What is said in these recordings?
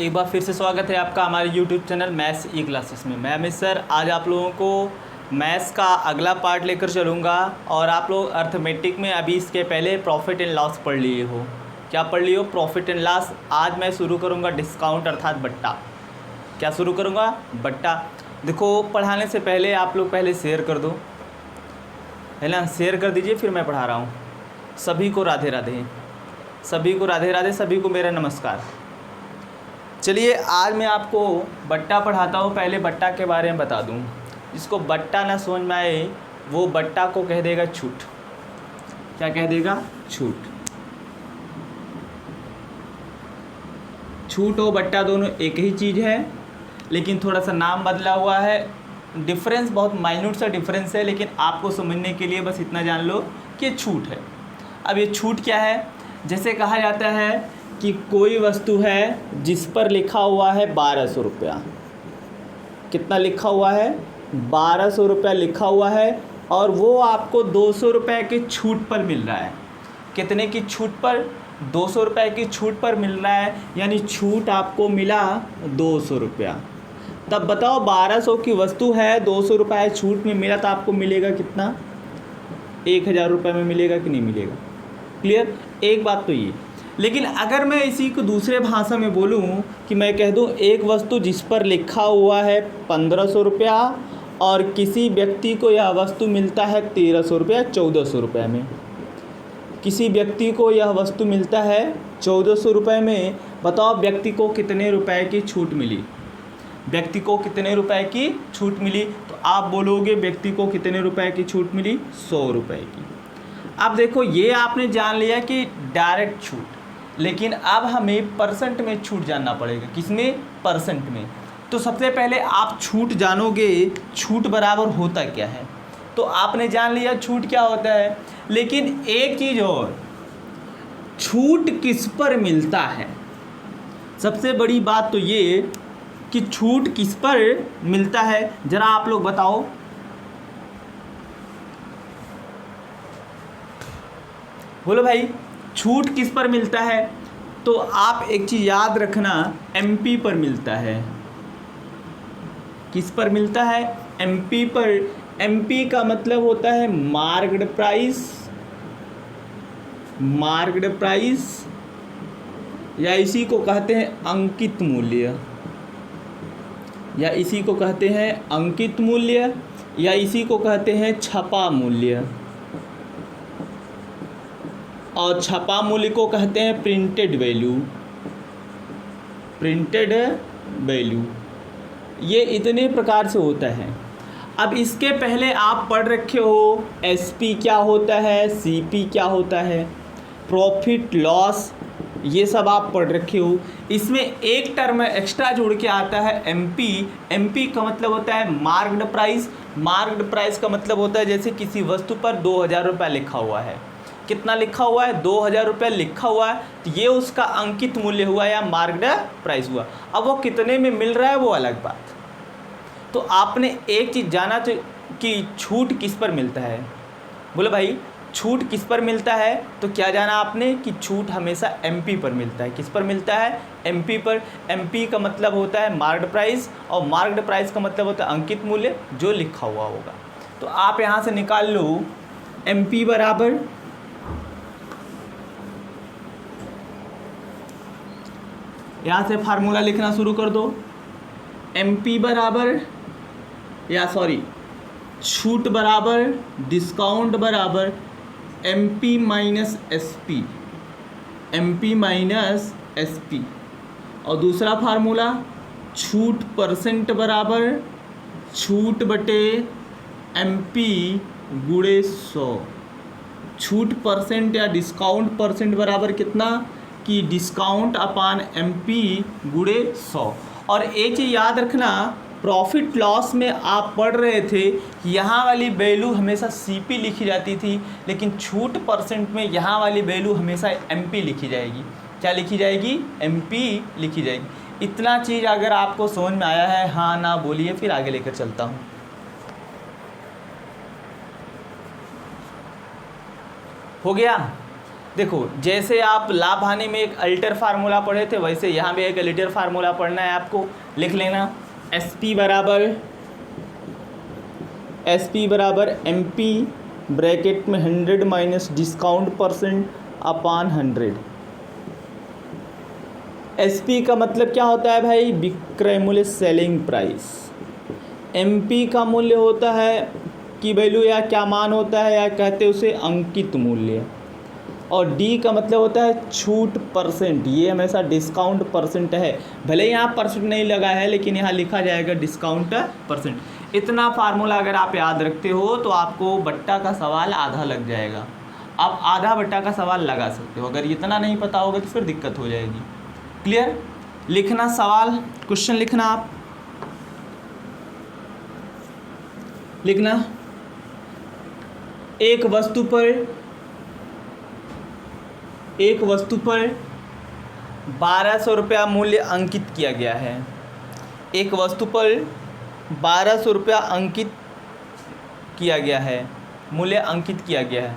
एक बार फिर से स्वागत है आपका हमारे YouTube चैनल मैथ्स ई क्लासेस में। मैं अमित सर आज आप लोगों को मैथ्स का अगला पार्ट लेकर चलूँगा। और आप लोग अर्थमेटिक में अभी इसके पहले प्रॉफिट एंड लॉस पढ़ लिए हो। क्या पढ़ लिए हो? Profit and loss. आज मैं शुरू करूँगा डिस्काउंट अर्थात बट्टा। क्या शुरू करूँगा? बट्टा। देखो, पढ़ाने से पहले आप लोग पहले शेयर कर दो, है ना। शेयर कर दीजिए, फिर मैं पढ़ा रहा हूँ। सभी को राधे राधे, सभी को राधे राधे, सभी को मेरा नमस्कार। चलिए आज मैं आपको बट्टा पढ़ाता हूँ। पहले बट्टा के बारे में बता दूँ। जिसको बट्टा ना समझ में आए वो बट्टा को कह देगा छूट। क्या कह देगा? छूट। छूट और बट्टा दोनों एक ही चीज़ है, लेकिन थोड़ा सा नाम बदला हुआ है। डिफरेंस बहुत माइन्यूट सा डिफरेंस है, लेकिन आपको समझने के लिए बस इतना जान लो कि ये छूट है। अब ये छूट क्या है? जैसे कहा जाता है कि कोई वस्तु है जिस पर लिखा हुआ है 1200 रुपया। कितना लिखा हुआ है? 1200 रुपया लिखा हुआ है, और वो आपको 200 रुपये की छूट पर मिल रहा है। कितने की छूट पर? 200 रुपये की छूट पर मिल रहा है, यानी छूट आपको मिला 200 रुपया। तब बताओ 1200 की वस्तु है, 200 रुपये छूट में मिला, तो आपको मिलेगा कितना? 1000 रुपये में मिलेगा कि नहीं मिलेगा? क्लियर? एक बात तो ये। लेकिन अगर मैं इसी को दूसरे भाषा में बोलूं कि मैं कह दूं एक वस्तु जिस पर लिखा हुआ है 1500 रुपया, और किसी व्यक्ति को यह वस्तु मिलता है 1300 रुपया 1400 रुपये में। किसी व्यक्ति को यह वस्तु मिलता है 1400 रुपये में। बताओ व्यक्ति को कितने रुपए की छूट मिली? व्यक्ति को कितने रुपए की छूट मिली? तो आप बोलोगे व्यक्ति को कितने रुपए की छूट मिली? 100 रुपये की। अब देखो, ये आपने जान लिया कि डायरेक्ट छूट, लेकिन अब हमें परसेंट में छूट जानना पड़ेगा। किसमें? परसेंट में। तो सबसे पहले आप छूट जानोगे, छूट बराबर होता क्या है। तो आपने जान लिया छूट क्या होता है, लेकिन एक चीज़ और, छूट किस पर मिलता है। सबसे बड़ी बात तो ये कि छूट किस पर मिलता है, ज़रा आप लोग बताओ। बोलो भाई, छूट किस पर मिलता है? तो आप एक चीज़ याद रखना, एमपी पर मिलता है। किस पर मिलता है? एमपी पर। एमपी का मतलब होता है मार्क्ड प्राइस। मार्क्ड प्राइस, या इसी को कहते हैं अंकित मूल्य, या इसी को कहते हैं अंकित मूल्य, या इसी को कहते हैं छपा मूल्य, और छपा मूल्य को कहते हैं प्रिंटेड वैल्यू। प्रिंटेड वैल्यू ये इतने प्रकार से होता है। अब इसके पहले आप पढ़ रखे हो एसपी क्या होता है, सीपी क्या होता है, प्रॉफिट लॉस, ये सब आप पढ़ रखे हो। इसमें एक टर्म एक्स्ट्रा जुड़ के आता है एमपी। एमपी का मतलब होता है मार्क्ड प्राइस। मार्क्ड प्राइस का मतलब होता है जैसे किसी वस्तु पर 2000 रुपये लिखा हुआ है। कितना लिखा हुआ है? 2000 रुपये लिखा हुआ है, तो ये उसका अंकित मूल्य हुआ या मार्क्ड प्राइस हुआ। अब वो कितने में मिल रहा है वो अलग बात। तो आपने एक चीज़ जाना तो कि छूट किस पर मिलता है। बोले भाई छूट किस पर मिलता है? तो क्या जाना आपने कि छूट हमेशा एमपी पर मिलता है। किस पर मिलता है? एमपी पर। एमपी का मतलब होता है मार्क्ड प्राइस, और मार्क्ड प्राइस का मतलब होता है अंकित मूल्य जो लिखा हुआ होगा। तो आप यहाँ से निकाल लो एमपी बराबर, यहाँ से फार्मूला लिखना शुरू कर दो। एमपी बराबर, या सॉरी छूट बराबर डिस्काउंट बराबर MP minus SP. MP minus SP. और दूसरा फार्मूला छूट परसेंट बराबर छूट बटे एमपी गुणे 100। छूट परसेंट या डिस्काउंट परसेंट बराबर कितना कि डिस्काउंट अपान एमपी गुणे 100। और एक चीज़ याद रखना, प्रॉफिट लॉस में आप पढ़ रहे थे कि यहाँ वाली वैल्यू हमेशा सीपी लिखी जाती थी, लेकिन छूट परसेंट में यहाँ वाली वैल्यू हमेशा एमपी लिखी जाएगी। क्या लिखी जाएगी? एमपी लिखी जाएगी। इतना चीज़ अगर आपको समझ में आया है, हाँ ना बोलिए, फिर आगे लेकर चलता हूँ। हो गया? देखो जैसे आप लाभ हानि में एक अल्टर फार्मूला पढ़े थे, वैसे यहाँ भी एक अल्टर फार्मूला पढ़ना है आपको। लिख लेना एस पी बराबर एम पी ब्रैकेट में 100 माइनस डिस्काउंट परसेंट अपान 100। एस पी का मतलब क्या होता है भाई? विक्रय मूल्य, सेलिंग प्राइस। एम पी का मूल्य होता है की वैल्यू, या क्या मान होता है, या कहते हैं उसे अंकित मूल्य। और डी का मतलब होता है छूट परसेंट, ये हमेशा डिस्काउंट परसेंट है। भले ही यहाँ परसेंट नहीं लगा है लेकिन यहाँ लिखा जाएगा डिस्काउंट परसेंट। इतना फार्मूला अगर आप याद रखते हो तो आपको बट्टा का सवाल आधा लग जाएगा। आप आधा बट्टा का सवाल लगा सकते हो। अगर इतना नहीं पता होगा तो फिर दिक्कत हो जाएगी। क्लियर? लिखना सवाल, क्वेश्चन लिखना, आप लिखना। एक वस्तु पर 1200 रुपया मूल्य अंकित किया गया है। एक वस्तु पर 1200 रुपया अंकित किया गया है, मूल्य अंकित किया गया है।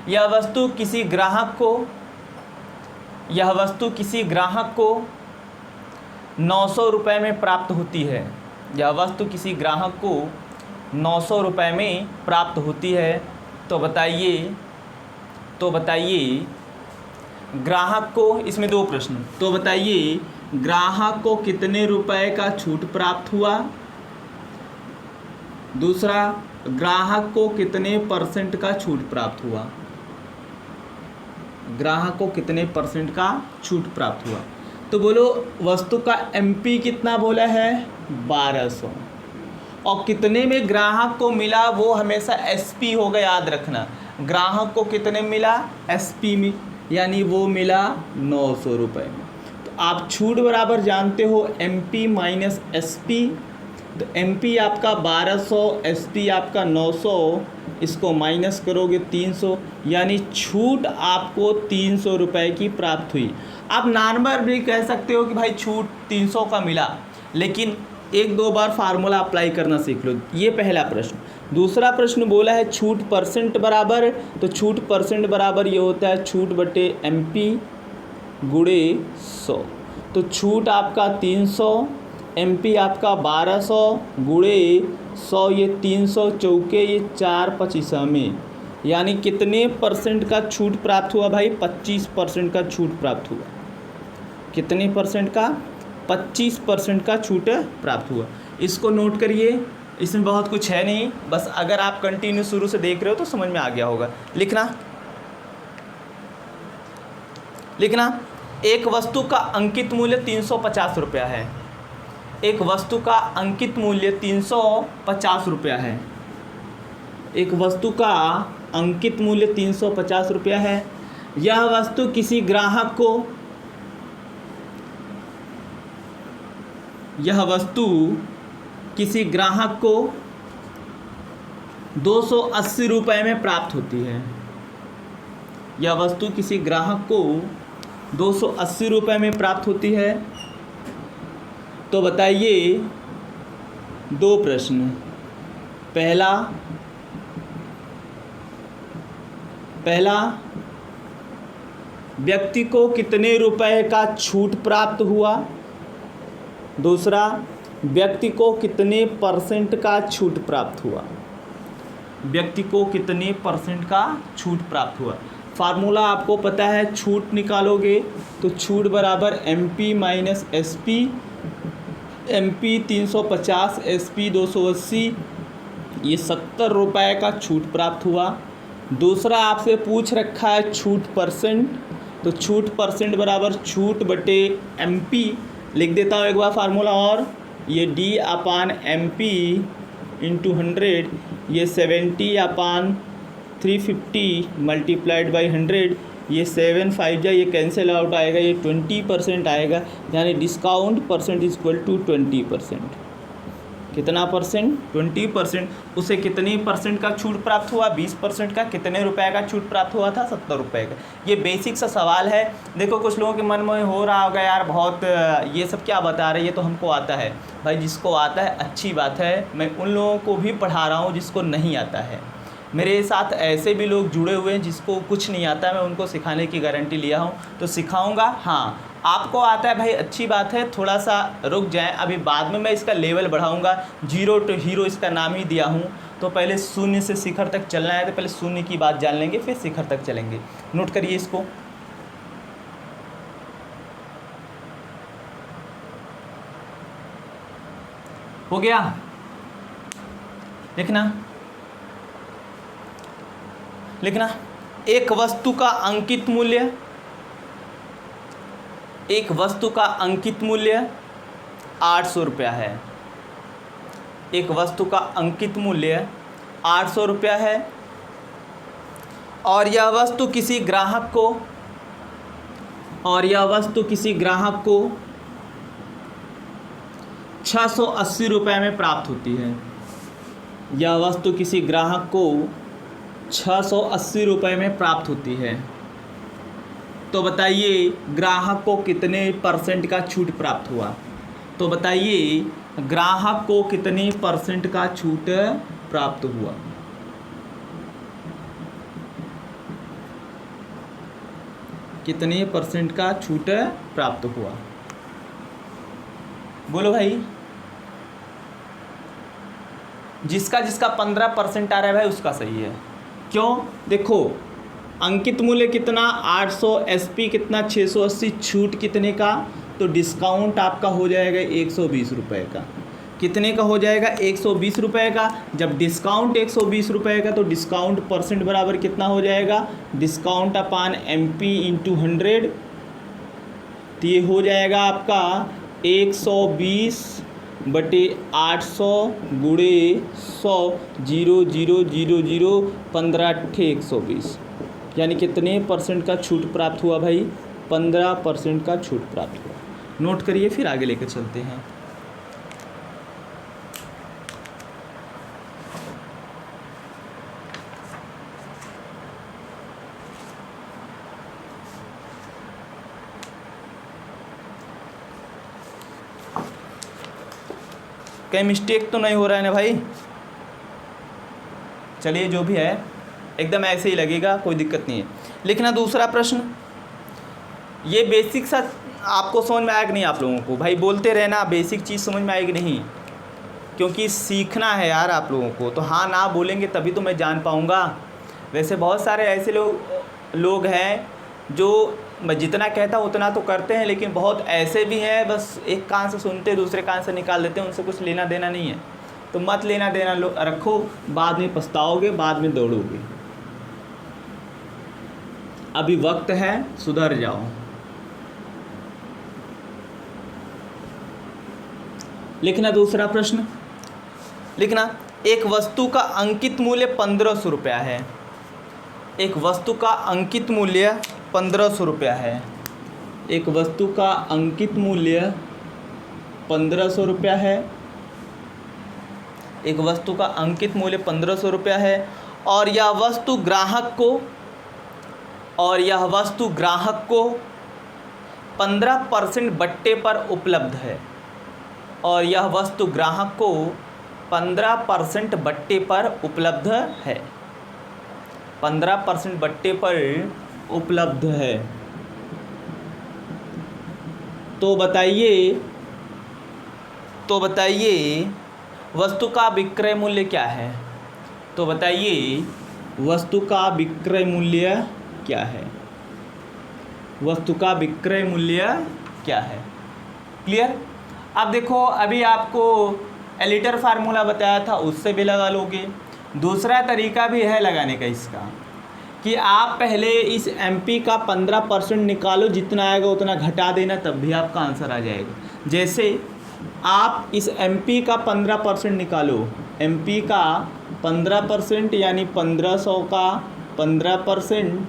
यह वस्तु किसी ग्राहक को 900 रुपये में प्राप्त होती है। यह वस्तु किसी ग्राहक को 900 रुपये में प्राप्त होती है। तो बताइए ग्राहक को, इसमें दो प्रश्न, तो बताइए ग्राहक को कितने रुपए का छूट प्राप्त हुआ। दूसरा, ग्राहक को कितने परसेंट का छूट प्राप्त हुआ। ग्राहक को कितने परसेंट का छूट प्राप्त हुआ। तो बोलो वस्तु का एमपी कितना बोला है? 1200। और कितने में ग्राहक को मिला वो हमेशा एसपी होगा, याद रखना। ग्राहक को कितने मिला? एसपी में, यानी वो मिला 900 रुपये में। तो आप छूट बराबर जानते हो एमपी माइनस एसपी। तो एमपी आपका 1200, एसपी आपका 900, इसको माइनस करोगे 300, यानी छूट आपको 300 रुपये की प्राप्त हुई। आप नॉर्मल भी कह सकते हो कि भाई छूट 300 का मिला, लेकिन एक दो बार फार्मूला अप्लाई करना सीख लो। ये पहला प्रश्न। दूसरा प्रश्न बोला है छूट परसेंट बराबर, तो छूट परसेंट बराबर ये होता है छूट बटे एमपी गुणे 100। तो छूट आपका 300, एमपी आपका 1200 गुणे 100, ये 300 चौके ये 4 25 में, यानी कितने परसेंट का छूट प्राप्त हुआ भाई? 25% का छूट प्राप्त हुआ। कितने परसेंट का? 25% का छूट प्राप्त हुआ। इसको नोट करिए, इसमें बहुत कुछ है नहीं, बस अगर आप कंटिन्यू शुरू से देख रहे हो तो समझ में आ गया होगा। लिखना एक वस्तु का अंकित मूल्य 350 रुपया है। एक वस्तु का अंकित मूल्य 350 रुपया है। एक वस्तु का अंकित मूल्य 350 रुपया है। यह वस्तु किसी ग्राहक को 280 रुपये में प्राप्त होती है। यह वस्तु किसी ग्राहक को 280 रुपये में प्राप्त होती है। तो बताइए दो प्रश्न। पहला व्यक्ति को कितने रुपए का छूट प्राप्त हुआ। दूसरा, व्यक्ति को कितने परसेंट का छूट प्राप्त हुआ। व्यक्ति को कितने परसेंट का छूट प्राप्त हुआ। फार्मूला आपको पता है, छूट निकालोगे तो छूट बराबर MP minus SP. MP 350, SP 280, ये 70 रुपये का छूट प्राप्त हुआ। दूसरा आपसे पूछ रखा है छूट परसेंट, तो छूट परसेंट बराबर छूट बटे एमपी। लिख देता हूँ एक बार फार्मूला, और ये डी अपान एमपी इंटू 100, ये 70 अपान 350 मल्टीप्लाइड बाई 100, ये 7 5 जा, ये कैंसिल आउट आएगा, ये 20% आएगा, यानी discount percent is equal to 20%। कितना परसेंट? 20%। उसे कितनी परसेंट का छूट प्राप्त हुआ? 20% का। कितने रुपए का छूट प्राप्त हुआ था? 70 रुपये का। ये बेसिक सा सवाल है। देखो कुछ लोगों के मन में हो रहा होगा यार बहुत ये सब क्या बता रहे हैं, ये तो हमको आता है। भाई जिसको आता है अच्छी बात है, मैं उन लोगों को भी पढ़ा रहा हूँ जिसको नहीं आता है। मेरे साथ ऐसे भी लोग जुड़े हुए हैं जिसको कुछ नहीं आता, मैं उनको सिखाने की गारंटी लिया हूँ, तो सिखाऊंगा। हाँ, आपको आता है भाई, अच्छी बात है, थोड़ा सा रुक जाएं, अभी बाद में मैं इसका लेवल बढ़ाऊंगा। जीरो टू हीरो इसका नाम ही दिया हूँ, तो पहले शून्य से शिखर तक चलना है, तो पहले शून्य की बात जान लेंगे, फिर शिखर तक चलेंगे। नोट करिए इसको। हो गया? लिखना एक वस्तु का अंकित मूल्य, एक वस्तु का अंकित मूल्य 800 रुपया है। एक वस्तु का अंकित मूल्य 800 रुपया है, और यह वस्तु किसी ग्राहक को, और यह वस्तु किसी ग्राहक को 680 रुपये में प्राप्त होती है। यह वस्तु किसी ग्राहक को 680 रुपये में प्राप्त होती है। तो बताइए ग्राहक को कितने % का छूट प्राप्त हुआ? तो बताइए ग्राहक को कितने % का छूट प्राप्त हुआ? कितने % का छूट प्राप्त हुआ? बोलो भाई। जिसका 15% आ रहा है भाई उसका सही है। क्यों? देखो अंकित मूल्य कितना 800, SP कितना 680, छूट कितने का? तो डिस्काउंट आपका हो जाएगा 120 रुपये का। कितने का हो जाएगा? 120 रुपये का। जब डिस्काउंट 120 रुपये का, तो डिस्काउंट % बराबर कितना हो जाएगा? डिस्काउंट अपान MP × 100, तो ये हो जाएगा आपका 120/800 गुणे 100, 0 0 0 0, 15×120, यानी कितने % का छूट प्राप्त हुआ भाई? 15% का छूट प्राप्त हुआ। नोट करिए, फिर आगे लेकर चलते हैं। कहीं मिस्टेक तो नहीं हो रहा है ना भाई? चलिए जो भी है एकदम ऐसे ही लगेगा, कोई दिक्कत नहीं है। लिखना दूसरा प्रश्न। ये बेसिक सा आपको समझ में आया कि नहीं? आप लोगों को भाई बोलते रहना, बेसिक चीज़ समझ में आएगी नहीं, क्योंकि सीखना है यार आप लोगों को। तो हाँ ना बोलेंगे तभी तो मैं जान पाऊँगा। वैसे बहुत सारे ऐसे लोग हैं जो मैं जितना कहता हूँ उतना तो करते हैं, लेकिन बहुत ऐसे भी हैं बस एक कान से सुनते दूसरे कान से निकाल देते हैं, उनसे कुछ लेना देना नहीं है। तो मत लेना देना रखो, बाद में पछताओगे, बाद में दौड़ोगे। अभी वक्त है, सुधर जाओ। लिखना दूसरा प्रश्न। लिखना एक वस्तु का अंकित मूल्य 1500 रुपया है। एक वस्तु का अंकित मूल्य 1500 रुपया है। एक वस्तु का अंकित मूल्य 1500 रुपया है। एक वस्तु का अंकित मूल्य 1500 रुपया है, और यह वस्तु ग्राहक को 15% बट्टे पर उपलब्ध है। और यह वस्तु ग्राहक को 15% बट्टे पर उपलब्ध है। 15% बट्टे पर उपलब्ध है। तो बताइए वस्तु का विक्रय मूल्य क्या है? तो बताइए वस्तु का विक्रय मूल्य क्या है? वस्तु का विक्रय मूल्य क्या है? क्लियर? अब देखो, अभी आपको एलिटर फार्मूला बताया था, उससे भी लगा लोगे। दूसरा तरीका भी है लगाने का इसका, कि आप पहले इस MP का 15% निकालो, जितना आएगा उतना घटा देना, तब भी आपका आंसर आ जाएगा। जैसे आप इस MP का 15% निकालो, MP का 15% यानी 1500 का 15%,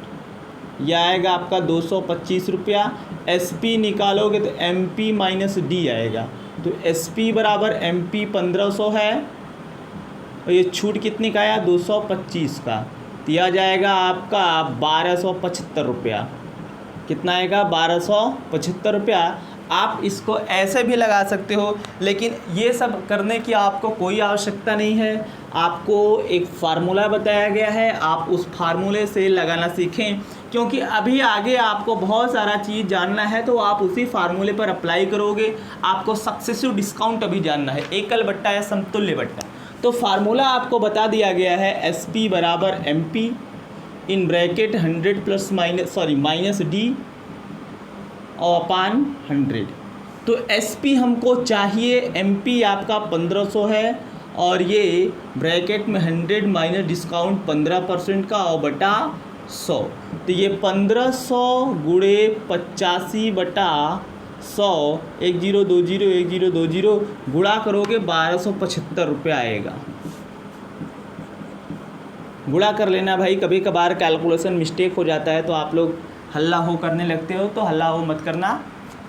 यह आएगा आपका 225 रुपया। SP निकालोगे तो MP - D आएगा, तो SP बराबर MP 1500 है, और ये छूट कितने का आया? 225 का, दिया जाएगा आपका 1275 रुपया। कितना आएगा? 1275 रुपया। आप इसको ऐसे भी लगा सकते हो, लेकिन ये सब करने की आपको कोई आवश्यकता नहीं है। आपको एक फार्मूला बताया गया है, आप उस फार्मूले से लगाना सीखें, क्योंकि अभी आगे आपको बहुत सारा चीज़ जानना है तो आप उसी फार्मूले पर अप्लाई करोगे। आपको सक्सेसिव डिस्काउंट अभी जानना है, एकल बट्टा या समतुल्य बट्टा। तो फार्मूला आपको बता दिया गया है, एस पी बराबर M P in bracket 100 plus minus D और अपान 100। तो एस पी हमको चाहिए, एम पी आपका 1500 है और ये ब्रैकेट में 100 माइनस डिस्काउंट 15% का और बटा 100। तो ये 1500 गुणे 85 बटा 100, 1020 गुणा करोगे 1275 रुपये आएगा। गुणा कर लेना भाई, कभी कभार कैलकुलेशन मिस्टेक हो जाता है तो आप लोग हल्ला हो करने लगते हो, तो हल्ला हो मत करना,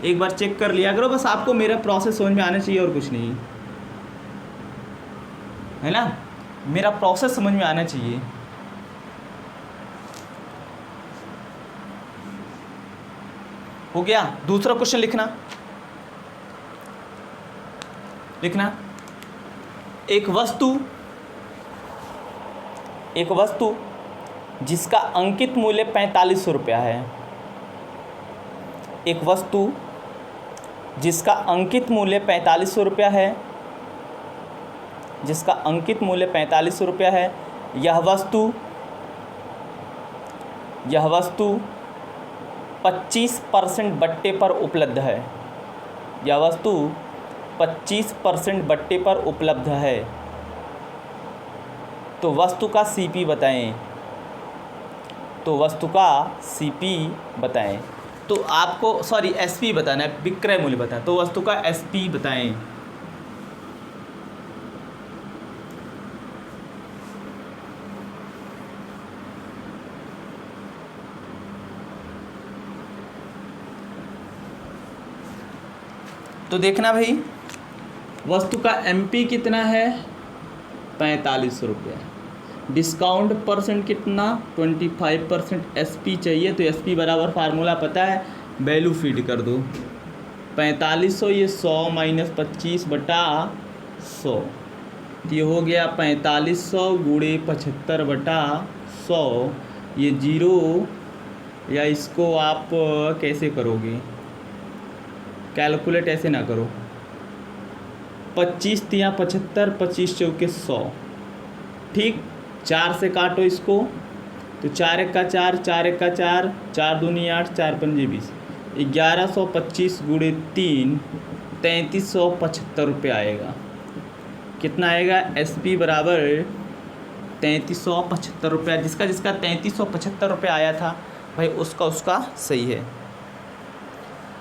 एक बार चेक कर लिया करो। बस आपको मेरा प्रोसेस समझ में आना चाहिए और कुछ नहीं, है ना, मेरा प्रोसेस समझ में आना चाहिए। हो गया। दूसरा क्वेश्चन लिखना। एक वस्तु जिसका अंकित मूल्य 4500 रुपया है, एक वस्तु जिसका अंकित मूल्य 4500 रुपया है, जिसका अंकित मूल्य 4500 रुपया है, यह वस्तु 25% बट्टे पर उपलब्ध है, यह वस्तु 25% बट्टे पर उपलब्ध है। तो वस्तु का सीपी बताएं, तो आपको एसपी बताना है, विक्रय मूल्य बताएं, तो वस्तु का एसपी बताएं। तो देखना भाई, वस्तु का एमपी कितना है, 4500 रुपया, डिस्काउंट परसेंट कितना, 25% एसपी चाहिए। तो एसपी बराबर फार्मूला पता है, वैल्यू फीड कर दो, 4500 ये 100 माइनस 25 बटा 100, तो ये हो गया 4500 गुणे 75 बटा 100। ये जीरो, या इसको आप कैसे करोगे, कैलकुलेट ऐसे ना करो, 25 तिया 75, 25 चौके 100, ठीक, 4 से काटो इसको, तो 4 1 का 4, 4 1 का 4, 4 दूनी 8, 4 पंजे 20, 1125 गुणे 3, 3375 रुपये आएगा। कितना आएगा, एसपी बराबर 3375 रुपया। जिसका 3375 रुपये आया था भाई, उसका सही है।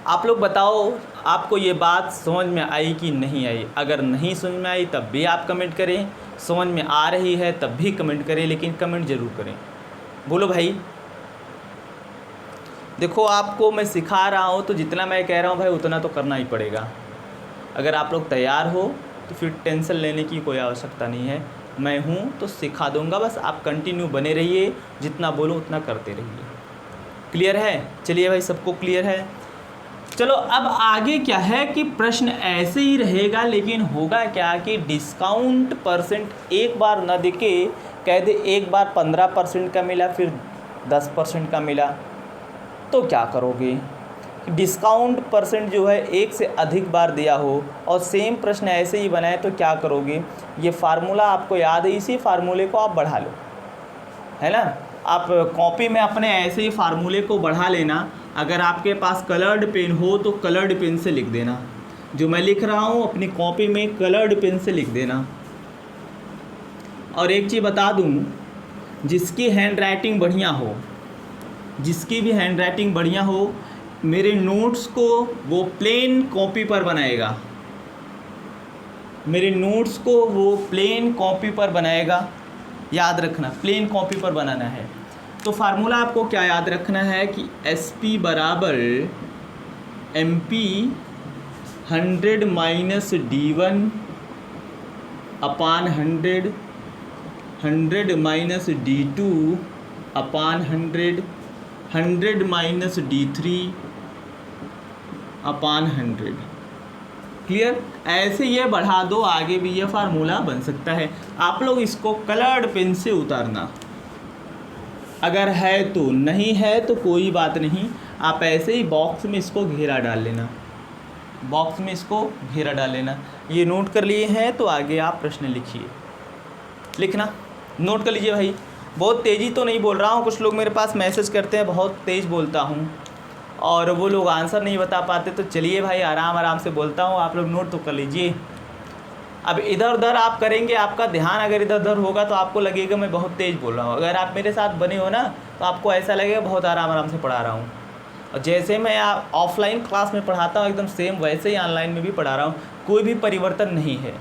आप लोग बताओ, आपको ये बात समझ में आई कि नहीं आई? अगर नहीं समझ में आई तब भी आप कमेंट करें, समझ में आ रही है तब भी कमेंट करें, लेकिन कमेंट ज़रूर करें। बोलो भाई। देखो, आपको मैं सिखा रहा हूँ तो जितना मैं कह रहा हूँ भाई उतना तो करना ही पड़ेगा। अगर आप लोग तैयार हो तो फिर टेंशन लेने की कोई आवश्यकता नहीं है, मैं हूँ तो सिखा दूँगा। बस आप कंटिन्यू बने रहिए, जितना बोलो उतना करते रहिए। क्लियर है? चलिए भाई, सबको क्लियर है। चलो अब आगे क्या है कि प्रश्न ऐसे ही रहेगा, लेकिन होगा क्या कि डिस्काउंट परसेंट एक बार न देके कह दे एक बार 15% का मिला, फिर 10% का मिला, तो क्या करोगे? डिस्काउंट परसेंट जो है एक से अधिक बार दिया हो और सेम प्रश्न ऐसे ही बनाए तो क्या करोगे? ये फार्मूला आपको याद है, इसी फार्मूले को आप बढ़ा लो, है ना। आप कॉपी में अपने ऐसे ही फार्मूले को बढ़ा लेना। अगर आपके पास कलर्ड पेन हो तो कलर्ड पेन से लिख देना, जो मैं लिख रहा हूँ अपनी कॉपी में कलर्ड पेन से लिख देना। और एक चीज़ बता दूँ, जिसकी हैंड राइटिंग बढ़िया हो, जिसकी भी हैंड राइटिंग बढ़िया हो, मेरे नोट्स को वो प्लेन कॉपी पर बनाएगा, मेरे नोट्स को वो प्लेन कॉपी पर बनाएगा। याद रखना, प्लेन कॉपी पर बनाना है। तो फार्मूला आपको क्या याद रखना है कि एस पी बराबर एम पी 100 माइनस D1 अपान 100, 100 माइनस D2 अपान 100, 100 माइनस D3 अपान 100। क्लियर? ऐसे ये बढ़ा दो, आगे भी ये फार्मूला बन सकता है। आप लोग इसको कलर्ड पेन से उतारना, अगर है तो, नहीं है तो कोई बात नहीं, आप ऐसे ही बॉक्स में इसको घेरा डाल लेना, बॉक्स में इसको घेरा डाल लेना। ये नोट कर लिए हैं तो आगे आप प्रश्न लिखिए, लिखना नोट कर लीजिए भाई। बहुत तेज़ी तो नहीं बोल रहा हूँ, कुछ लोग मेरे पास मैसेज करते हैं बहुत तेज़ बोलता हूँ और वो लोग आंसर नहीं बता पाते, तो चलिए भाई आराम आराम से बोलता हूँ, आप लोग नोट तो कर लीजिए। अब इधर उधर आप करेंगे, आपका ध्यान अगर इधर उधर होगा तो आपको लगेगा मैं बहुत तेज़ बोल रहा हूँ। अगर आप मेरे साथ बने हो ना तो आपको ऐसा लगेगा बहुत आराम आराम से पढ़ा रहा हूँ। और जैसे मैं ऑफलाइन क्लास में पढ़ाता हूँ एकदम सेम वैसे ही ऑनलाइन में भी पढ़ा रहा हूँ, कोई भी परिवर्तन नहीं है।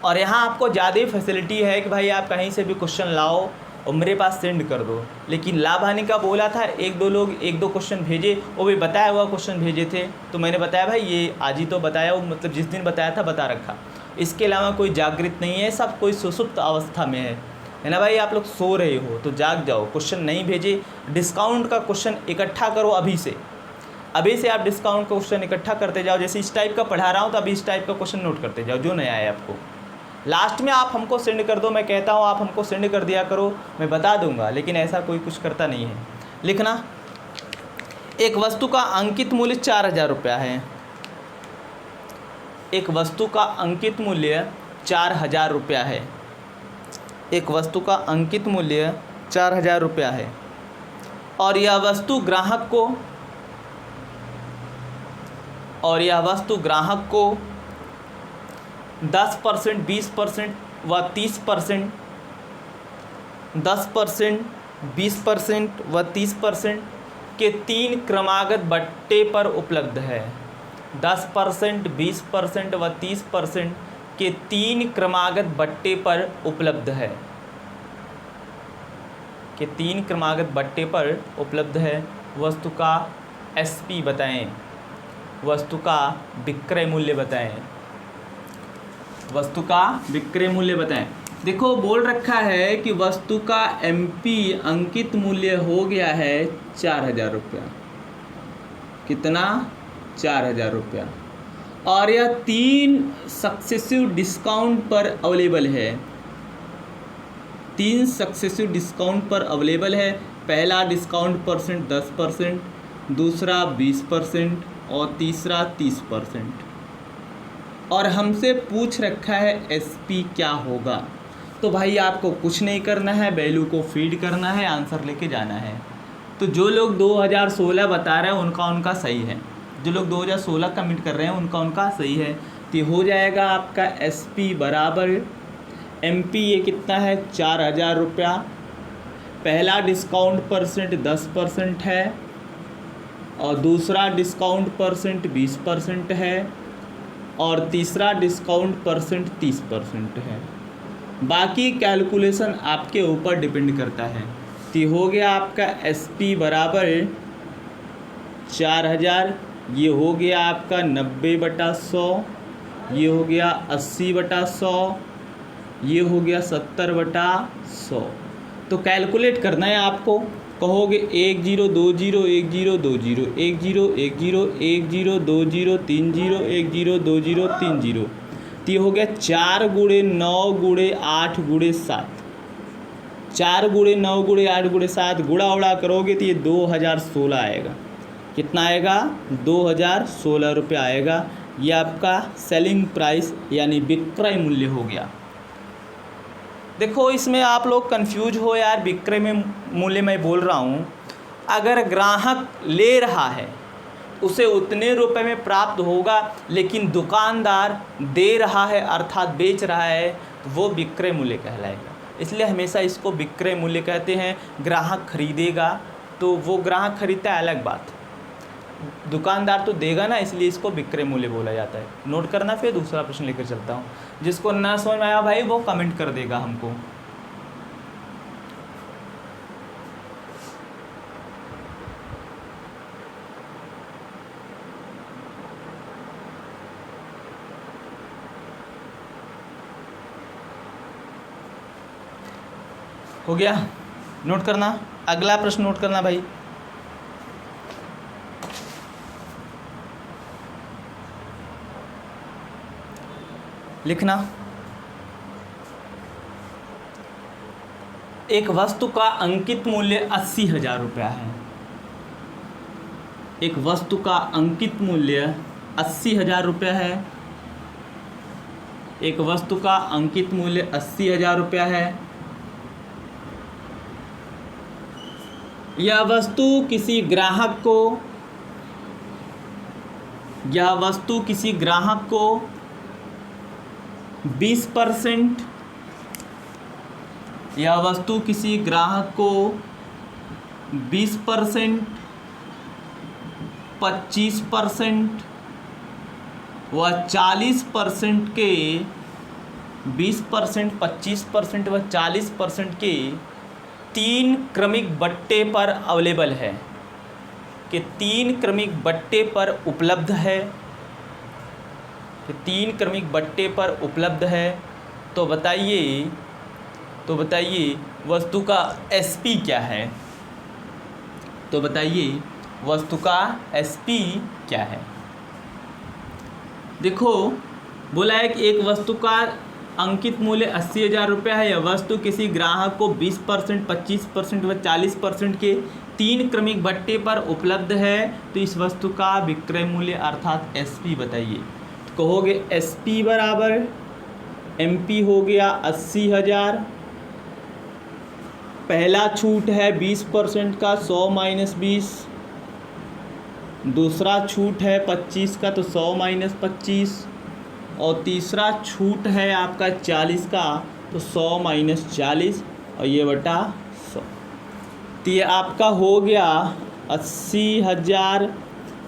और यहाँ आपको ज़्यादा फैसिलिटी है कि भाई आप कहीं से भी क्वेश्चन लाओ और मेरे पास सेंड कर दो। लेकिन लाभ हानि का बोला था, एक दो क्वेश्चन भेजे, वो भी बताया हुआ क्वेश्चन भेजे थे, तो मैंने बताया भाई ये आज ही तो बताया, वो मतलब जिस दिन बताया था बता रखा। इसके अलावा कोई जागृत नहीं है, सब कोई सुसुप्त अवस्था में है ना भाई? आप लोग सो रहे हो तो जाग जाओ। क्वेश्चन नहीं भेजे, डिस्काउंट का क्वेश्चन इकट्ठा करो अभी से आप डिस्काउंट का क्वेश्चन इकट्ठा करते जाओ। जैसे इस टाइप का पढ़ा रहा हूँ तो अभी इस टाइप का क्वेश्चन नोट करते जाओ जो नया है आपको। लास्ट में आप हमको सेंड कर दो, मैं कहता हूँ आप हमको सेंड कर दिया करो, मैं बता दूंगा, लेकिन ऐसा कोई कुछ करता नहीं है। लिखना, एक वस्तु का अंकित मूल्य 4000 रुपया है। एक वस्तु का अंकित मूल्य 4000 रुपया है। एक वस्तु का अंकित मूल्य 4000 रुपया है और यह वस्तु ग्राहक को 10%, 20% व 30%, 10%, 20% व 30% के 3 क्रमागत बट्टे पर उपलब्ध है। 10%, 20% व 30% के 3 क्रमागत बट्टे पर उपलब्ध है, के 3 क्रमागत बट्टे पर उपलब्ध है। वस्तु का एसपी बताएं, वस्तु का विक्रय मूल्य बताएं, वस्तु का विक्रय मूल्य बताएं। देखो बोल रखा है कि वस्तु का एमपी अंकित मूल्य हो गया है 4000 रुपया। कितना? 4000 रुपया। और यह 3 सक्सेसिव डिस्काउंट पर अवेलेबल है। 3 सक्सेसिव डिस्काउंट पर अवेलेबल है। पहला डिस्काउंट परसेंट 10%, दूसरा 20% और तीसरा 30%। और हमसे पूछ रखा है एसपी क्या होगा। तो भाई आपको कुछ नहीं करना है, वैल्यू को फीड करना है, आंसर लेके जाना है। तो जो लोग 2016 बता रहे हैं उनका सही है, जो लोग 2016 कमेंट कर रहे हैं उनका सही है। तो हो जाएगा आपका एसपी बराबर एमपी, ये कितना है? 4000 रुपया। पहला डिस्काउंट परसेंट 10% है और दूसरा डिस्काउंट परसेंट 20% है और तीसरा डिस्काउंट परसेंट 30% है। बाकी कैलकुलेशन आपके ऊपर डिपेंड करता है। तो हो गया आपका एसपी बराबर 4000, ये हो गया आपका 90/100, ये हो गया 80/100, ये हो गया 70/100। तो कैलकुलेट करना है आपको। कहोगे 10 20 10 20 10 10 10 10 20 30 10 20 30। तो ये हो गया 4 × 9 × 8 × 7। 4 × 9 × 8 × 7 गुणा उड़ा करोगे तो ये 2016 आएगा। कितना आएगा? 2016 रुपये आएगा। ये आपका सेलिंग प्राइस यानी विक्रय मूल्य हो गया। देखो इसमें आप लोग कंफ्यूज हो यार, विक्रय में मूल्य मैं बोल रहा हूँ, अगर ग्राहक ले रहा है उसे उतने रुपए में प्राप्त होगा, लेकिन दुकानदार दे रहा है अर्थात बेच रहा है तो वो विक्रय मूल्य कहलाएगा। इसलिए हमेशा इसको विक्रय मूल्य कहते हैं। ग्राहक खरीदेगा तो वो ग्राहक खरीदता है अलग बात, दुकानदार तो देगा ना, इसलिए इसको विक्रय मूल्य बोला जाता है। नोट करना। फिर दूसरा प्रश्न लेकर चलता हूँ। जिसको ना समझ में आया भाई वो कमेंट कर देगा हमको। हो गया? नोट करना। अगला प्रश्न नोट करना भाई। लिखना, एक वस्तु का अंकित मूल्य 80,000 रुपया है। एक वस्तु का अंकित मूल्य 80,000 रुपया है। एक वस्तु का अंकित मूल्य 80,000 रुपया है। यह वस्तु किसी ग्राहक को 20%, यह वस्तु किसी ग्राहक को 20%, 25% व 40% के 20%, 25% व 40% के 3 क्रमिक बट्टे पर अवेलेबल है, कि 3 क्रमिक बट्टे पर उपलब्ध है, कि 3 क्रमिक बट्टे पर उपलब्ध है। तो बताइए वस्तु का एसपी क्या है? तो बताइए वस्तु का एसपी क्या है? देखो, बोला है कि एक वस्तु का अंकित मूल्य 80,000 रुपया है। यह वस्तु किसी ग्राहक को 20%, 25% व 40% के 3 क्रमिक बट्टे पर उपलब्ध है। तो इस वस्तु का विक्रय मूल्य अर्थात एसपी बताइए। तो कहोगे एसपी बराबर एमपी हो गया 80,000। पहला छूट है 20% का, 100 माइनस 20। दूसरा छूट है 25 का, तो 100 माइनस 25। और तीसरा छूट है आपका 40 का, तो 100 माइनस 40 और ये बटा 100। तो ये आपका हो गया 80,000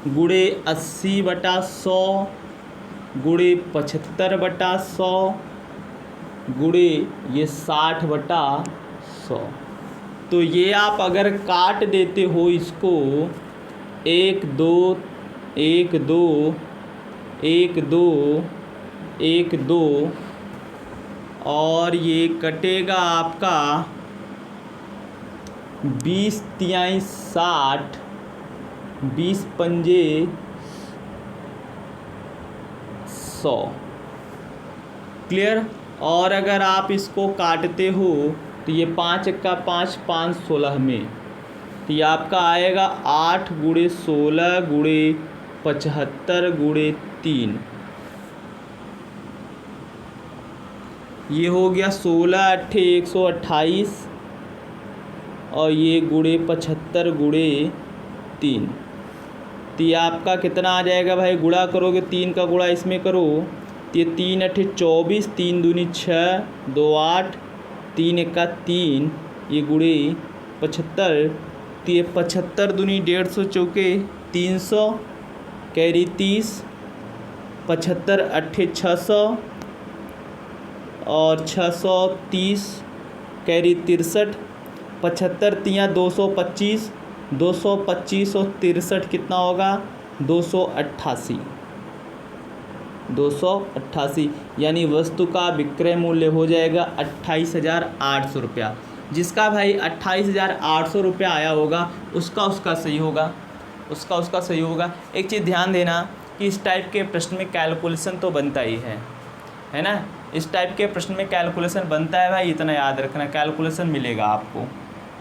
गुणे 80 बटा 100 गुणे 75 बटा 100 गुणे ये 60 बटा 100। तो ये आप अगर काट देते हो इसको 1 2 1 2 1 2 1 2 और ये कटेगा आपका 20 तिहाई 60, 20 पंजे 100। क्लियर? और अगर आप इसको काटते हो तो ये 5 एक्का 5, 5 16 में, तो ये आपका आएगा 8 गुणे 16 गुणे 75 गुणे 3। ये हो गया 16 अट्ठे 128 और ये गुणे 75 गुणे 3। तो ये आपका कितना आ जाएगा भाई? गुणा करोगे 3 का गुणा इसमें करो तो ये 3 अट्ठे 24, 3 दूनी 6, 2 8, 3 एक्का 3, ये गुणे 75। तो ये 75 दूनी 150 चौके 300 कैरी 30, 75 अट्ठे 600 और 630 कैरी 63, 75 तियाँ 225, 225 और 63 कितना होगा? 288। 288 यानी वस्तु का विक्रय मूल्य हो जाएगा 28,800 रुपया। जिसका भाई 28,800 रुपया आया होगा उसका सही होगा, उसका सही होगा। एक चीज़ ध्यान देना कि इस टाइप के प्रश्न में कैलकुलेशन तो बनता ही है ना। इस टाइप के प्रश्न में कैलकुलेशन बनता है भाई, इतना याद रखना, कैलकुलेशन मिलेगा आपको।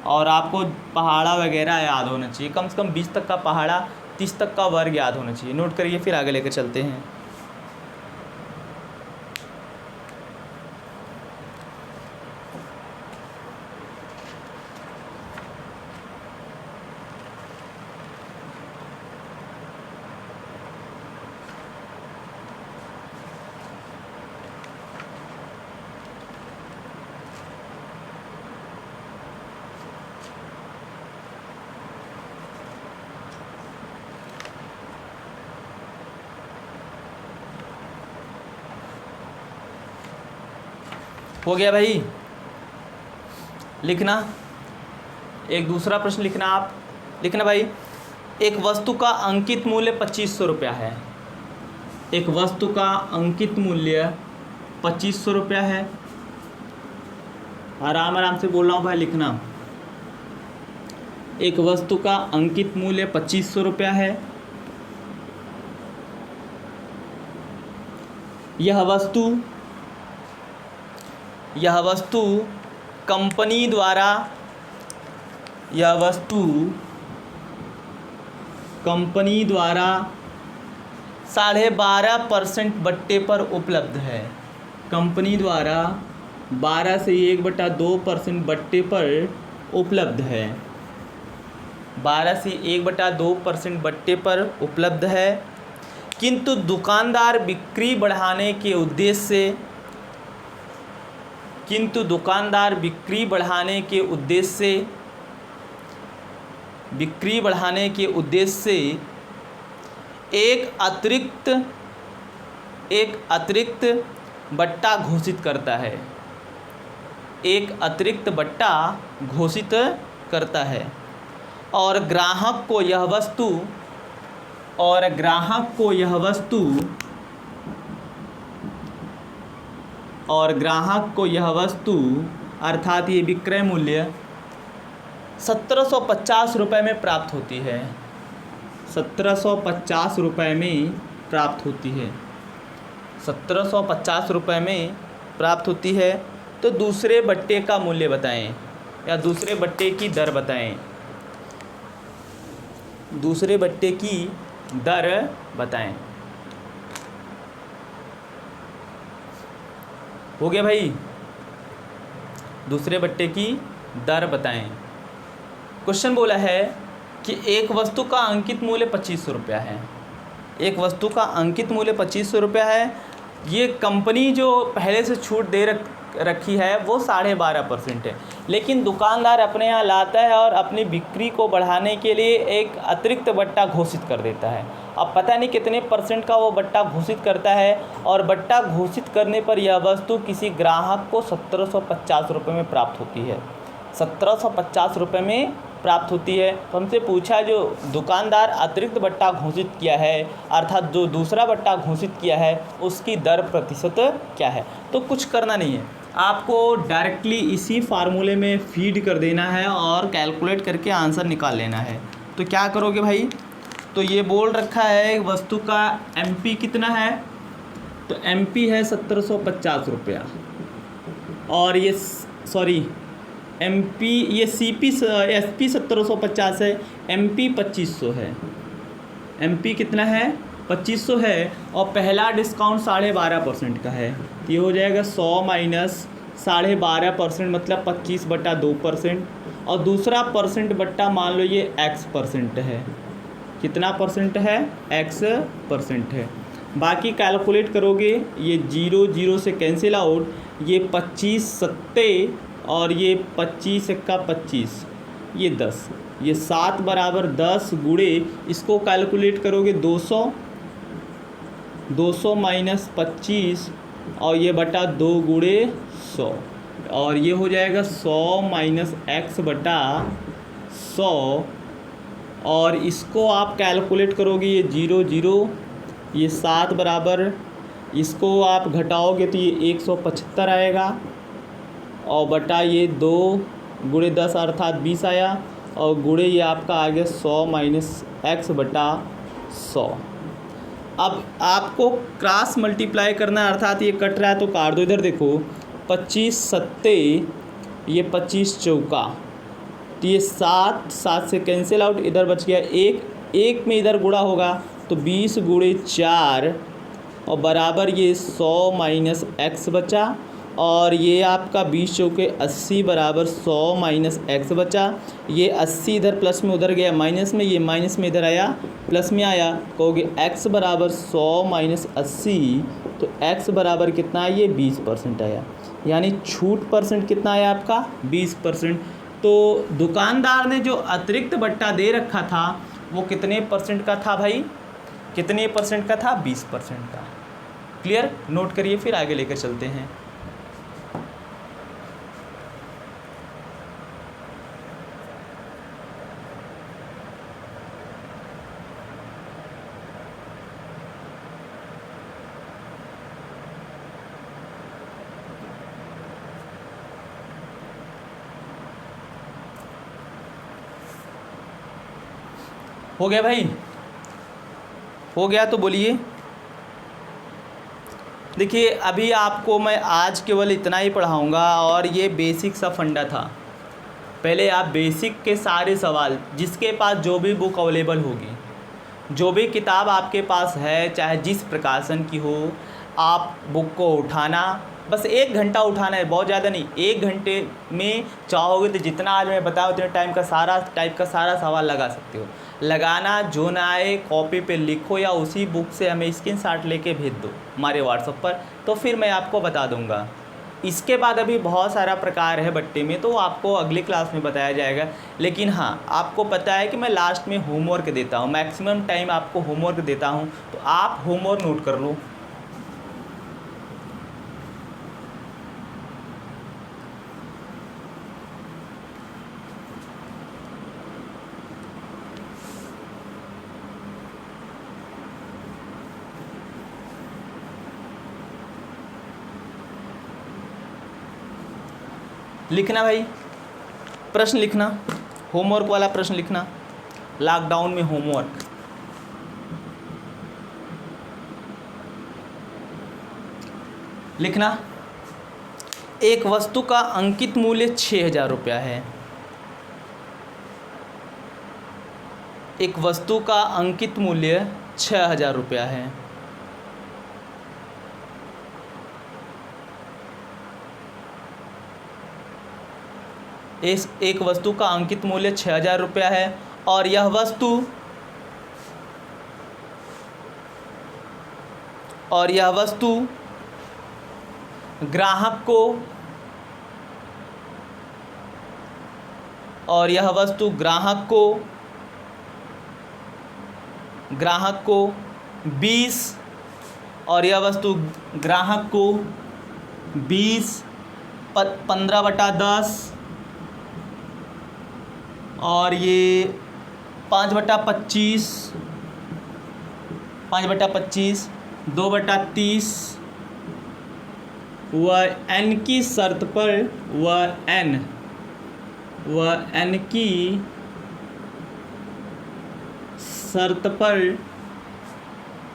और आपको पहाड़ा वगैरह याद होना चाहिए, कम से कम 20 तक का पहाड़ा, 30 तक का वर्ग याद होना चाहिए। नोट करिए, फिर आगे लेकर चलते हैं। हो गया भाई? लिखना, एक दूसरा प्रश्न लिखना। आप लिखना भाई, एक वस्तु का अंकित मूल्य 2500 रुपया है। एक वस्तु का अंकित मूल्य 2500 रुपया है। आराम से बोल रहा हूँ भाई, लिखना। एक वस्तु का अंकित मूल्य 2500 रुपया है। यह वस्तु यह वस्तु कंपनी द्वारा 12.5% बट्टे पर उपलब्ध है। कंपनी द्वारा 12 से 1/2% बट्टे पर उपलब्ध है। 12 से 1/2% बट्टे पर उपलब्ध है, किंतु दुकानदार बिक्री बढ़ाने के उद्देश्य से एक अतिरिक्त बट्टा घोषित करता है और ग्राहक को यह वस्तु अर्थात ये विक्रय मूल्य 1750 रुपये में प्राप्त होती है। 1750 रुपये में प्राप्त होती है। 1750 रुपये में प्राप्त होती है। तो दूसरे बट्टे का मूल्य बताएं या दूसरे बट्टे की दर बताएं। दूसरे बट्टे की दर बताएं। हो गया भाई? दूसरे बट्टे की दर बताएं। क्वेश्चन बोला है कि एक वस्तु का अंकित मूल्य 2500 रुपया है। एक वस्तु का अंकित मूल्य 2500 रुपया है। ये कंपनी जो पहले से छूट दे रखी है वो 12.5% है, लेकिन दुकानदार अपने यहाँ लाता है और अपनी बिक्री को बढ़ाने के लिए एक अतिरिक्त बट्टा घोषित कर देता है। अब पता नहीं कितने % का वो बट्टा घोषित करता है, और बट्टा घोषित करने पर यह वस्तु किसी ग्राहक को 1750 रुपये में प्राप्त होती है। 1750 रुपये में प्राप्त होती है। तो हमसे पूछा जो दुकानदार अतिरिक्त बट्टा घोषित किया है, अर्थात जो दूसरा बट्टा घोषित किया है, उसकी दर प्रतिशत क्या है। तो कुछ करना नहीं है, आपको डायरेक्टली इसी फार्मूले में फीड कर देना है और कैलकुलेट करके आंसर निकाल लेना है। तो क्या करोगे भाई? तो ये बोल रखा है वस्तु का MP कितना है, तो MP है 1750 रुपया, और ये MP ये SP 1750 है, MP 2500 है। MP कितना है? 2500 है, और पहला डिस्काउंट 12.5% का है। तो ये हो जाएगा 100 माइनस 12.5% मतलब 25/2%, और दूसरा परसेंट बट्टा मान लो ये X% है। कितना % है? X% है। बाकी कैलकुलेट करोगे, ये 0 0 से कैंसिल आउट, ये 25 सत्ते और ये 25 एक्का 25, ये 10, ये 7 बराबर 10 गुणे, इसको कैलकुलेट करोगे 200 माइनस 25 और ये बटा 2 गुणे 100, और ये हो जाएगा 100 माइनस X बटा 100, और इसको आप कैलकुलेट करोगे, ये 0 0, ये 7 बराबर, इसको आप घटाओगे तो ये 175 आएगा, और बटा ये 2 गुणे 10 अर्थात 20 आया, और गुणे ये आपका आ गया 100 माइनस X बटा 100। अब आपको क्रॉस मल्टीप्लाई करना है, अर्थात ये कट रहा है तो काट दो। इधर देखो 25 सत्ते, ये 25 चौका, तो ये 7 से कैंसिल आउट, इधर बच गया 1 में इधर गुणा होगा तो 20 गुणे 4 और बराबर ये 100 माइनस X बचा, और ये आपका 20 चौके 80 बराबर 100 माइनस X बचा। ये 80 इधर प्लस में उधर गया माइनस में, ये माइनस में इधर आया प्लस में आया, कहोगे X बराबर 100 माइनस 80, तो X बराबर कितना है? ये 20% आया, यानी छूट परसेंट कितना आया आपका? 20%। तो दुकानदार ने जो अतिरिक्त बट्टा दे रखा था वो कितने % का था भाई? कितने % का था? 20% का। क्लियर? नोट करिए, फिर आगे लेकर चलते हैं। हो गया भाई? हो गया तो बोलिए। देखिए अभी आपको मैं आज केवल इतना ही पढ़ाऊँगा और ये बेसिक सा फंडा था। पहले आप बेसिक के सारे सवाल, जिसके पास जो भी बुक अवेलेबल होगी, जो भी किताब आपके पास है, चाहे जिस प्रकाशन की हो, आप बुक को उठाना, बस 1 घंटा उठाना है, बहुत ज़्यादा नहीं। 1 घंटे में चाहोगे तो जितना आज मैं बताया उतने टाइप का सारा सवाल लगा सकते हो। लगाना, जो ना आए कॉपी पे लिखो या उसी बुक से हमें स्क्रीनशॉट लेके भेज दो हमारे व्हाट्सएप पर, तो फिर मैं आपको बता दूंगा। इसके बाद अभी बहुत सारा प्रकार है बट्टे में, तो आपको अगली क्लास में बताया जाएगा। लेकिन हाँ, आपको पता है कि मैं लास्ट में होमवर्क देता हूँ, मैक्सिमम टाइम आपको होमवर्क देता हूँ, तो आप होमवर्क नोट कर लो। लिखना भाई, प्रश्न लिखना, होमवर्क वाला प्रश्न लिखना, लॉकडाउन में होमवर्क। लिखना, एक वस्तु का अंकित मूल्य 6000 रुपया है। एक वस्तु का अंकित मूल्य 6000 रुपया है। एक वस्तु का अंकित मूल्य 6000 रुपया है और यह वस्तु ग्राहक को 20 और यह वस्तु ग्राहक को 20 15/10 और ये 5/25 2/30 व n की शर्त पर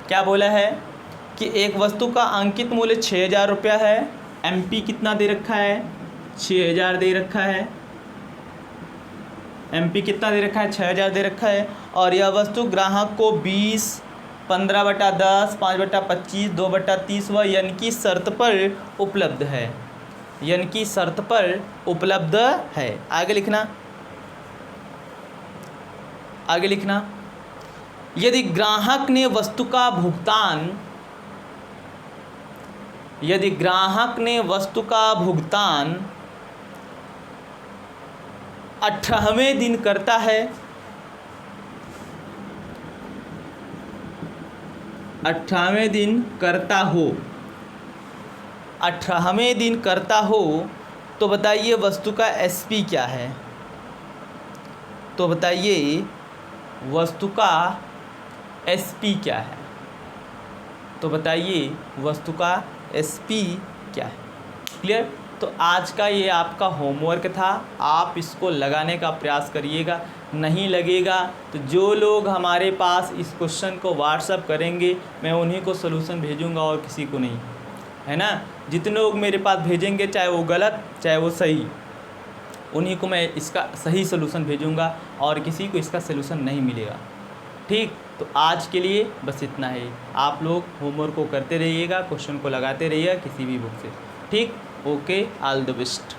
क्या बोला है कि एक वस्तु का अंकित मूल्य 6000 रुपया है। MP कितना दे रखा है? 6000 दे रखा है। MP कितना दे रखा है? 6000 दे रखा है और यह वस्तु ग्राहक को 20 15/10 5/25 2/30 व n की शर्त पर उपलब्ध है। n की शर्त पर उपलब्ध है। आगे लिखना, यदि ग्राहक ने वस्तु का भुगतान 18वें दिन करता है, 18वें दिन करता हो तो बताइए वस्तु का SP क्या है? तो बताइए वस्तु का SP क्या है? क्लियर? तो आज का ये आपका होमवर्क था, आप इसको लगाने का प्रयास करिएगा। नहीं लगेगा तो जो लोग हमारे पास इस क्वेश्चन को व्हाट्सअप करेंगे, मैं उन्हीं को सलूशन भेजूंगा और किसी को नहीं, है ना। जितने लोग मेरे पास भेजेंगे, चाहे वो गलत चाहे वो सही, उन्हीं को मैं इसका सही सलूशन भेजूंगा और किसी को इसका सलूशन नहीं मिलेगा। ठीक, तो आज के लिए बस इतना ही। आप लोग होमवर्क को करते रहिएगा, क्वेश्चन को लगाते रहिएगा किसी भी बुक से। ठीक, ओके, ऑल द बेस्ट।